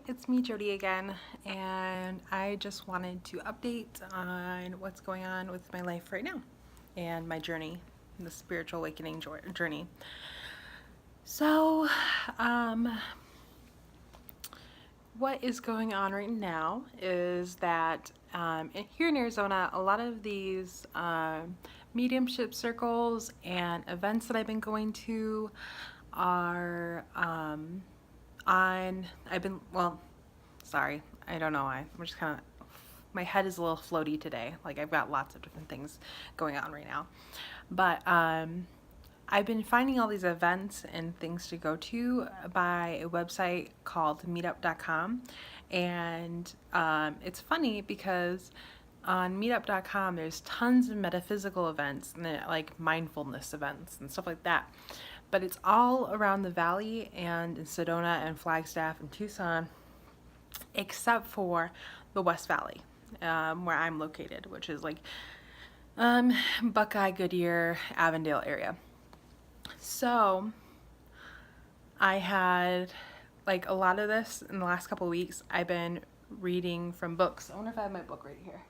it's me, Jody, again, and I just wanted to update on what's going on with my life right now and my journey, the spiritual awakening journey. So, um, what is going on right now is that here in Arizona, a lot of these mediumship circles and events that I've been going to are sorry, I don't know why. I'm just kind of, my head is a little floaty today. Like I've got lots of different things going on right now. But I've been finding all these events and things to go to by a website called meetup.com. And it's funny because on meetup.com there's tons of metaphysical events and like mindfulness events and stuff like that. But it's all around the valley and in Sedona and Flagstaff and Tucson, except for the West Valley, where I'm located, which is like Buckeye, Goodyear, Avondale area. So I had like a lot of this in the last couple of weeks. I've been reading from books. I wonder if I have my book right here.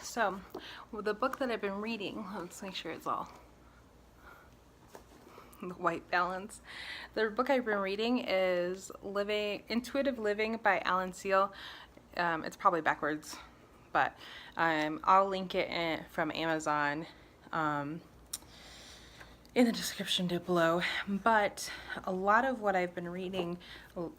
So, the book that I've been reading, let's make sure it's all the white balance. The book I've been reading is Intuitive Living by Alan Seal. It's probably backwards, but I'll link it from Amazon in the description down below. But a lot of what I've been reading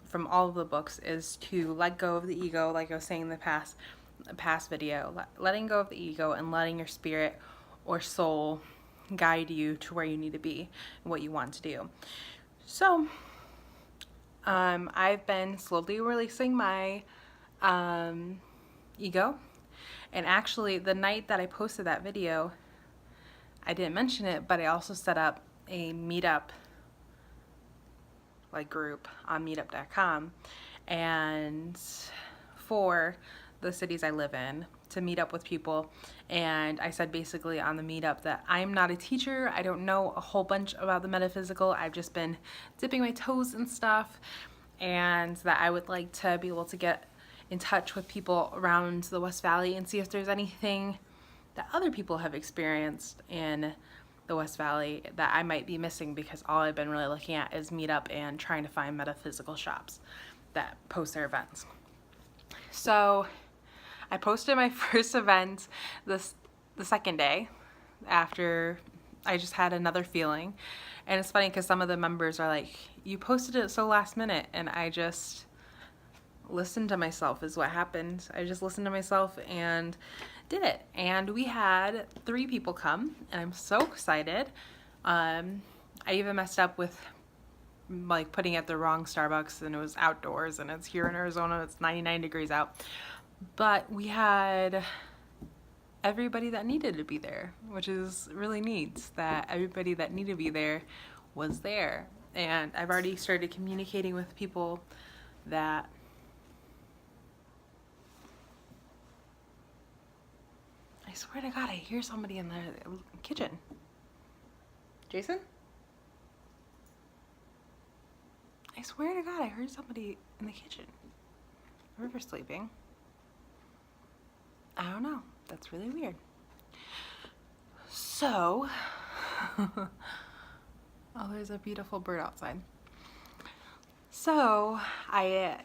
from all of the books is to let go of the ego, like I was saying in the past video, letting go of the ego and letting your spirit or soul guide you to where you need to be and what you want to do. So I've been slowly releasing my ego, and actually the night that I posted that video, I didn't mention it, but I also set up a meetup group on meetup.com and for the cities I live in to meet up with people. And I said basically on the meetup that I'm not a teacher. I don't know a whole bunch about the metaphysical. I've just been dipping my toes in stuff, and that I would like to be able to get in touch with people around the West Valley and see if there's anything that other people have experienced in the West Valley that I might be missing, because all I've been really looking at is Meetup and trying to find metaphysical shops that post their events. So I posted my first event the second day after I just had another feeling. And it's funny because some of the members are like, you posted it so last minute, and I just listened to myself is what happened. I just listened to myself and did it. And we had 3 people come, and I'm so excited. I even messed up with like putting at the wrong Starbucks, and it was outdoors, and it's here in Arizona, it's 99 degrees out. But we had everybody that needed to be there, which is really neat that everybody that needed to be there was there. And I've already started communicating with people that I swear to God, I hear somebody in the kitchen. Jason? I swear to God, I heard somebody in the kitchen. River sleeping. I don't know. That's really weird. So, oh, there's a beautiful bird outside. So, I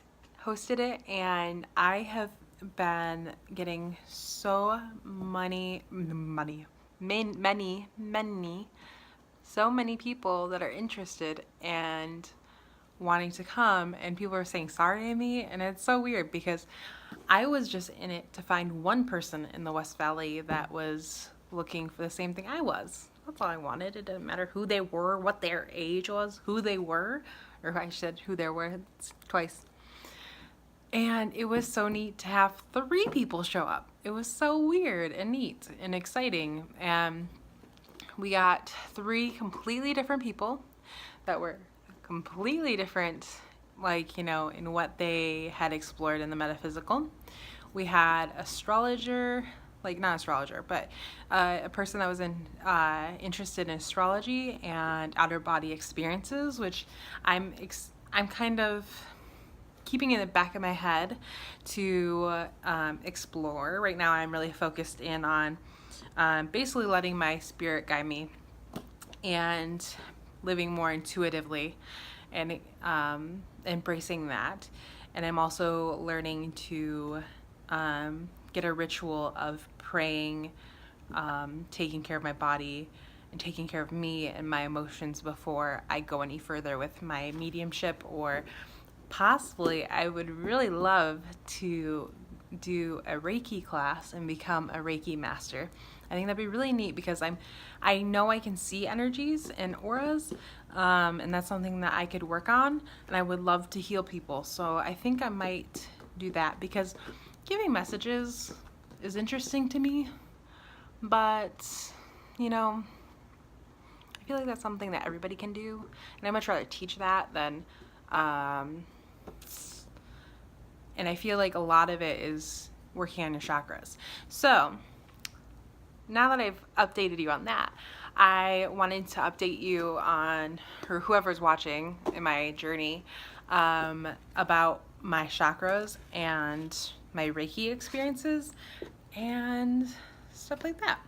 hosted it, and I have been getting so many people that are interested and wanting to come, and people are saying sorry to me, and it's so weird because I was just in it to find one person in the West Valley that was looking for the same thing I was. That's all I wanted. It didn't matter who they were, what their age was, who they were, or I said who they were twice. And it was so neat to have 3 people show up. It was so weird and neat and exciting. And we got 3 completely different people that were completely different, like, you know, in what they had explored in the metaphysical. We had astrologer, like not astrologer, but a person that was interested in astrology and outer body experiences, which I'm kind of keeping in the back of my head to explore. Right now I'm really focused in on basically letting my spirit guide me and living more intuitively and embracing that. And I'm also learning to get a ritual of praying, taking care of my body and taking care of me and my emotions before I go any further with my mediumship, or possibly I would really love to do a Reiki class and become a Reiki master. I think that'd be really neat because I know I can see energies and auras, and that's something that I could work on, and I would love to heal people. So I think I might do that because giving messages is interesting to me, but you know, I feel like that's something that everybody can do, and I'd much rather teach that than and I feel like a lot of it is working on your chakras. So now that I've updated you on that, I wanted to update you on, or whoever's watching in my journey, about my chakras and my Reiki experiences and stuff like that.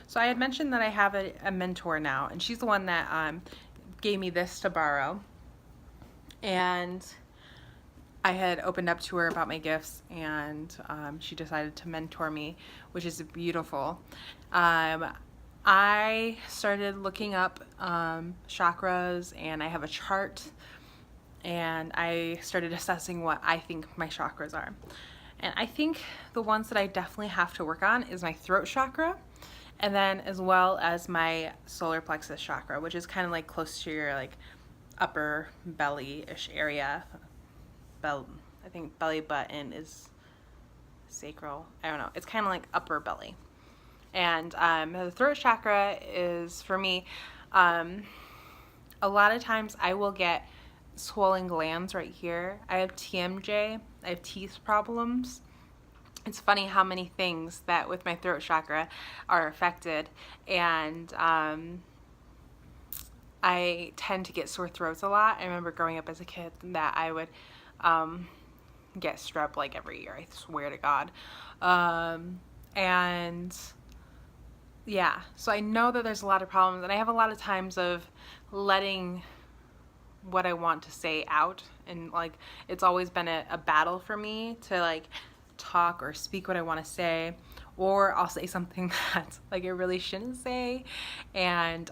So I had mentioned that I have a mentor now, and she's the one that gave me this to borrow. And I had opened up to her about my gifts, and she decided to mentor me, which is beautiful. I started looking up chakras, and I have a chart, and I started assessing what I think my chakras are. And I think the ones that I definitely have to work on is my throat chakra, and then as well as my solar plexus chakra, which is kind of like close to your like upper belly-ish area. I think belly button is sacral. I don't know. It's kind of like upper belly. And the throat chakra is, for me, a lot of times I will get swollen glands right here. I have TMJ. I have teeth problems. It's funny how many things that with my throat chakra are affected. And I tend to get sore throats a lot. I remember growing up as a kid that I would get strep like every year, I swear to God. And yeah, so I know that there's a lot of problems, and I have a lot of times of letting what I want to say out, and like it's always been a battle for me to like talk or speak what I want to say, or I'll say something that like I really shouldn't say. And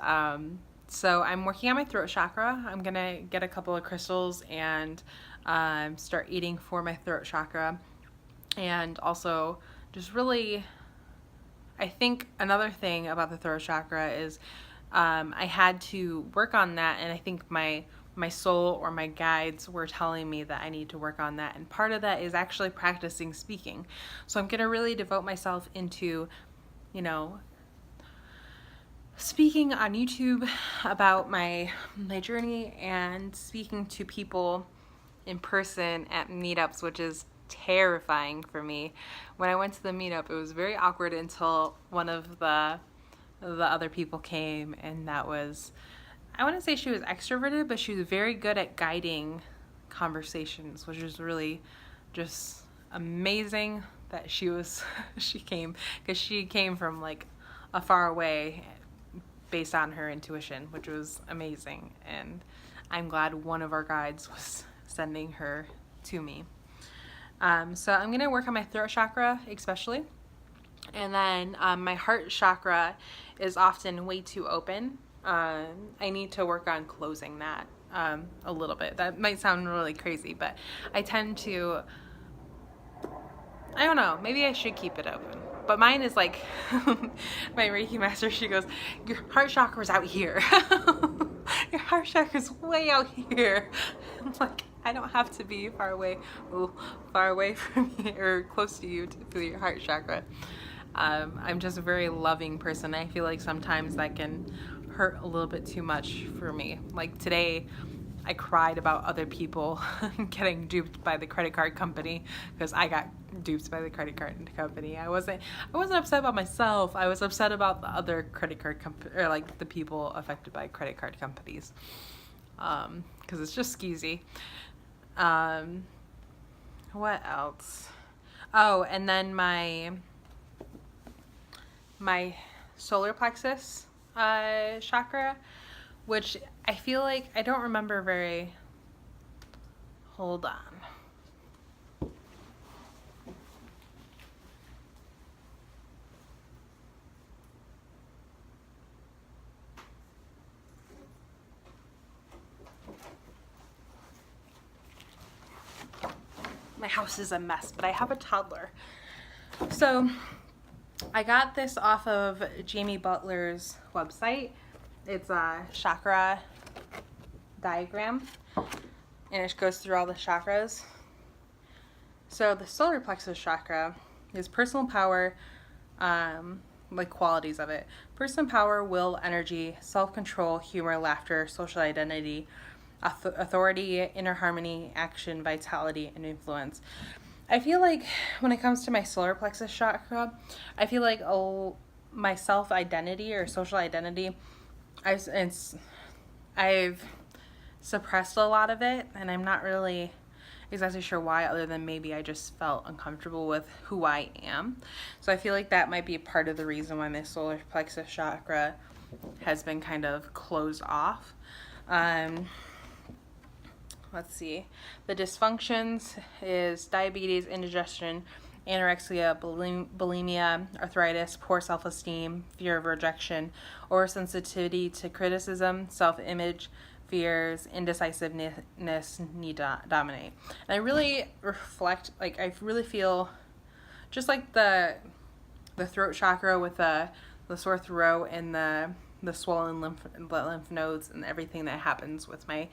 so I'm working on my throat chakra. I'm gonna get a couple of crystals and start eating for my throat chakra. And also just really, I think another thing about the throat chakra is I had to work on that, and I think my soul or my guides were telling me that I need to work on that, and part of that is actually practicing speaking. So I'm gonna really devote myself into, you know, speaking on YouTube about my journey and speaking to people in person at meetups, which is terrifying for me. When I went to the meetup, it was very awkward until one of the other people came, and that was, I wouldn't say she was extroverted, but she was very good at guiding conversations, which was really just amazing that she came, because she came from like a far away based on her intuition, which was amazing. And I'm glad one of our guides was sending her to me. So I'm going to work on my throat chakra especially. And then my heart chakra is often way too open. I need to work on closing that a little bit. That might sound really crazy, but I tend to, I don't know, maybe I should keep it open. But mine is like, my Reiki master, she goes, your heart chakra's out here. Your heart chakra's way out here. I'm like, I don't have to be far away from you or close to you for your heart chakra. I'm just a very loving person. I feel like sometimes that can hurt a little bit too much for me. Like today, I cried about other people getting duped by the credit card company, because I got duped by the credit card company. I wasn't upset about myself. I was upset about the other credit card company, or like the people affected by credit card companies, because it's just skeezy. What else? Oh, and then my solar plexus chakra, which I feel like I don't remember very. Hold on. My house is a mess, but I have a toddler. So I got this off of Jamie Butler's website. It's a chakra diagram, and it goes through all the chakras. So the solar plexus chakra is personal power, like qualities of it. Personal power, will, energy, self-control, humor, laughter, social identity, authority, inner harmony, action, vitality, and influence. I feel like when it comes to my solar plexus chakra, I feel like my self-identity or social identity, I've suppressed a lot of it, and I'm not really exactly sure why, other than maybe I just felt uncomfortable with who I am. So I feel like that might be a part of the reason why my solar plexus chakra has been kind of closed off. Let's see. The dysfunctions is diabetes, indigestion, anorexia, bulimia, arthritis, poor self-esteem, fear of rejection, oversensitivity to criticism, self-image, fears, indecisiveness need to dominate. And I really reflect, like, I really feel just like the throat chakra with the sore throat and the swollen lymph nodes and everything that happens with my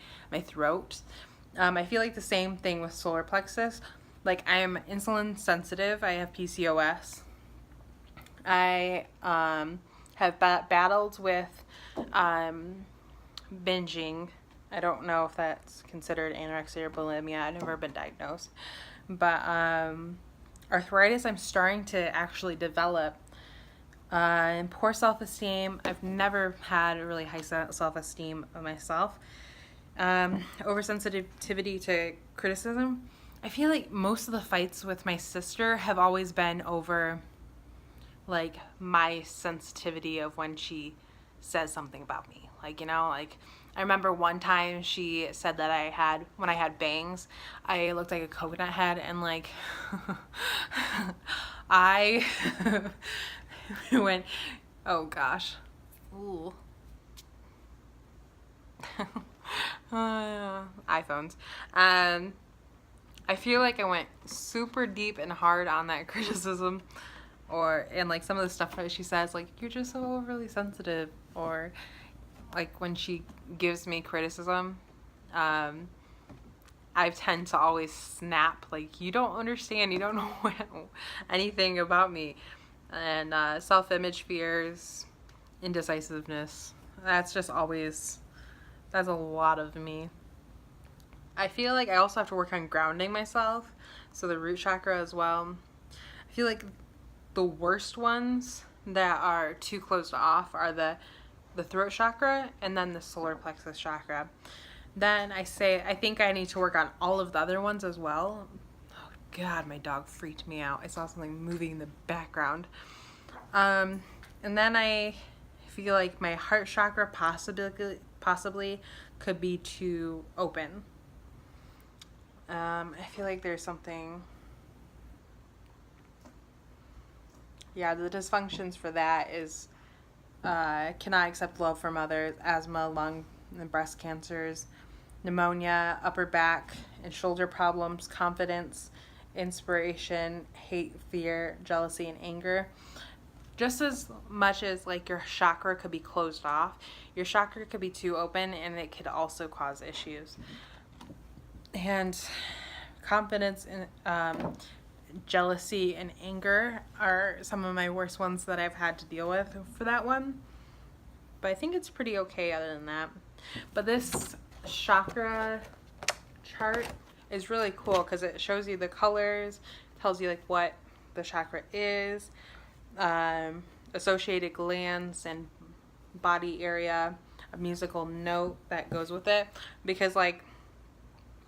throat. I feel like the same thing with solar plexus. Like, I am insulin sensitive. I have PCOS. I have battled with binging. I don't know if that's considered anorexia or bulimia. I've never been diagnosed. But arthritis, I'm starting to actually develop. And poor self-esteem, I've never had a really high self-esteem of myself. Oversensitivity to criticism. I feel like most of the fights with my sister have always been over, like, my sensitivity of when she says something about me. Like, like, I remember one time she said that when I had bangs, I looked like a coconut head, and, like, I went, oh gosh. Ooh. iPhones. I feel like I went super deep and hard on that criticism, and like some of the stuff that she says, like, you're just so overly sensitive, or like when she gives me criticism, I tend to always snap, like, you don't understand, you don't know anything about me. And self-image fears, indecisiveness, that's a lot of me. I feel like I also have to work on grounding myself, so the root chakra as well. I feel like the worst ones that are too closed off are the throat chakra and then the solar plexus chakra. Then I think I need to work on all of the other ones as well. Oh God, my dog freaked me out. I saw something moving in the background. And then I feel like my heart chakra possibly could be too open. I feel like there's something. Yeah, the dysfunctions for that is cannot accept love from others, asthma, lung and breast cancers, pneumonia, upper back and shoulder problems, confidence, inspiration, hate, fear, jealousy, and anger. Just as much as, like, your chakra could be closed off, your chakra could be too open, and it could also cause issues. And confidence and jealousy and anger are some of my worst ones that I've had to deal with for that one. But I think it's pretty okay other than that. But this chakra chart is really cool because it shows you the colors, tells you like what the chakra is, associated glands and body area, a musical note that goes with it, because like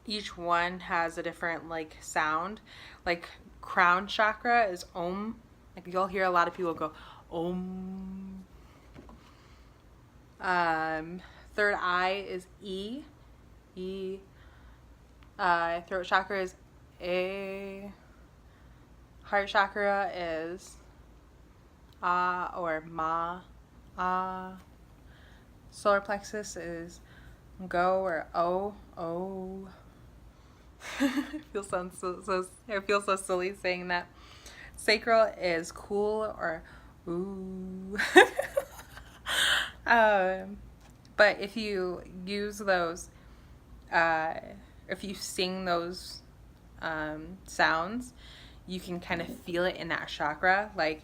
each one has a different like sound. Like crown chakra is Om. Like you'll hear a lot of people go Om. Third eye is E. E. Throat chakra is A. Heart chakra is Ah or Ma. Ah. Solar plexus is Go or O. O. I feel so silly saying that. Sacral is Cool or Ooh. But if you use those, if you sing those sounds, you can kind of feel it in that chakra. Like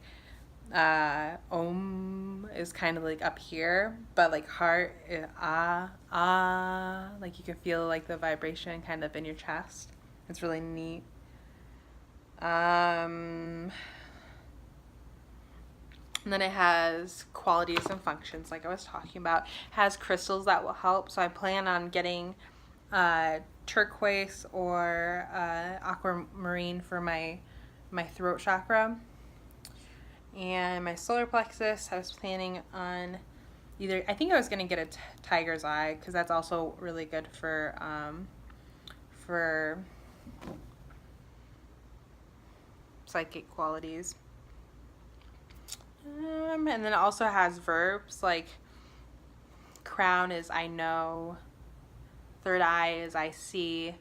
Om is kind of like up here, but like heart is Ah, Ah. Like you can feel like the vibration kind of in your chest. It's really neat. And then it has qualities and functions, like I was talking about. It has crystals that will help. So I plan on getting turquoise or aquamarine for my throat chakra. And my solar plexus, I was planning on I think I was going to get a tiger's eye, because that's also really good for psychic qualities. And then it also has verbs, like crown is I know, third eye is I see,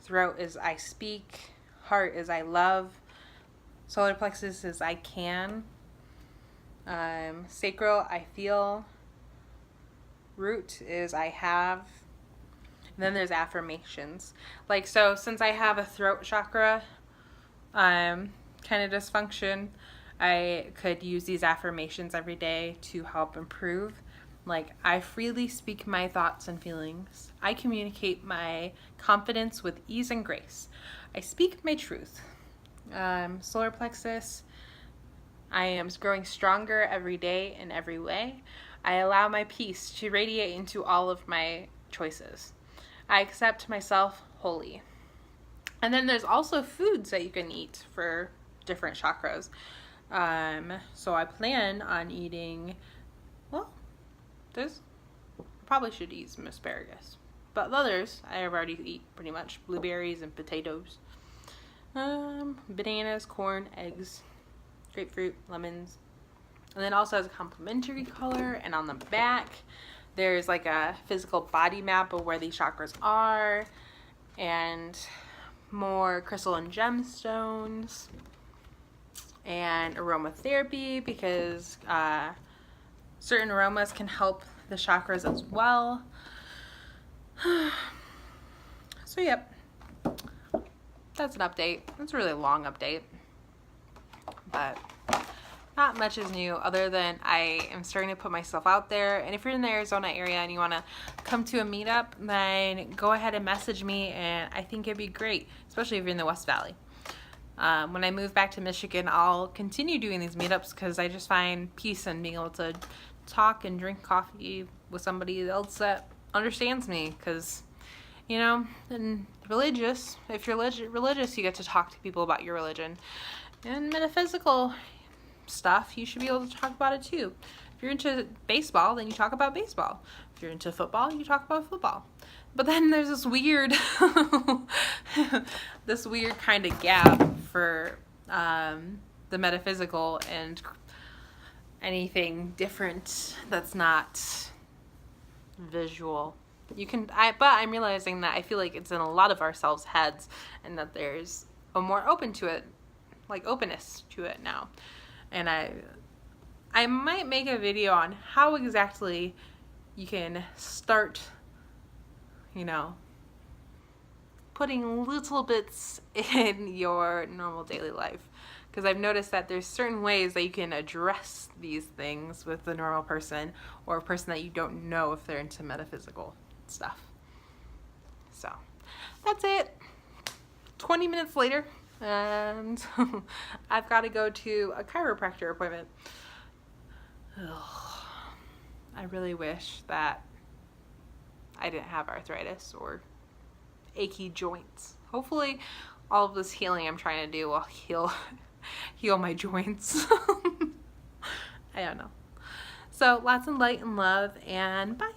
throat is I speak, heart is I love, solar plexus is I can, sacral I feel, root is I have, and then there's affirmations. Like, so since I have a throat chakra kind of dysfunction, I could use these affirmations every day to help improve. Like, I freely speak my thoughts and feelings. I communicate my confidence with ease and grace. I speak my truth. Solar plexus, I am growing stronger every day in every way. I allow my peace to radiate into all of my choices. I accept myself wholly. And then there's also foods that you can eat for different chakras. So I plan on eating, probably should eat some asparagus. But the others, I already eat pretty much. Blueberries and potatoes. Bananas, corn, eggs, grapefruit, lemons. And then it also has a complementary color. And on the back, there's like a physical body map of where these chakras are. And more crystal and gemstones. And aromatherapy, because certain aromas can help the chakras as well. So yep, that's an update. It's a really long update, but not much is new other than I am starting to put myself out there. And if you're in the Arizona area and you want to come to a meetup, then go ahead and message me, and I think it'd be great, especially if you're in the West Valley. When I move back to Michigan, I'll continue doing these meetups because I just find peace in being able to talk and drink coffee with somebody else that understands me. Because, you know, and religious, if you're religious, you get to talk to people about your religion. And metaphysical stuff, you should be able to talk about it too. If you're into baseball, then you talk about baseball. If you're into football, you talk about football. But then there's this weird kind of gap for the metaphysical and anything different that's not visual. But I'm realizing that I feel like it's in a lot of ourselves' heads, and that there's a more openness to it now. And I might make a video on how exactly you can start, putting little bits in your normal daily life. Because I've noticed that there's certain ways that you can address these things with the normal person, or a person that you don't know if they're into metaphysical stuff. So that's it. 20 minutes later, and I've got to go to a chiropractor appointment. Ugh. I really wish that I didn't have arthritis or achy joints. Hopefully all of this healing I'm trying to do will heal my joints. I don't know. So lots of light and love, and bye.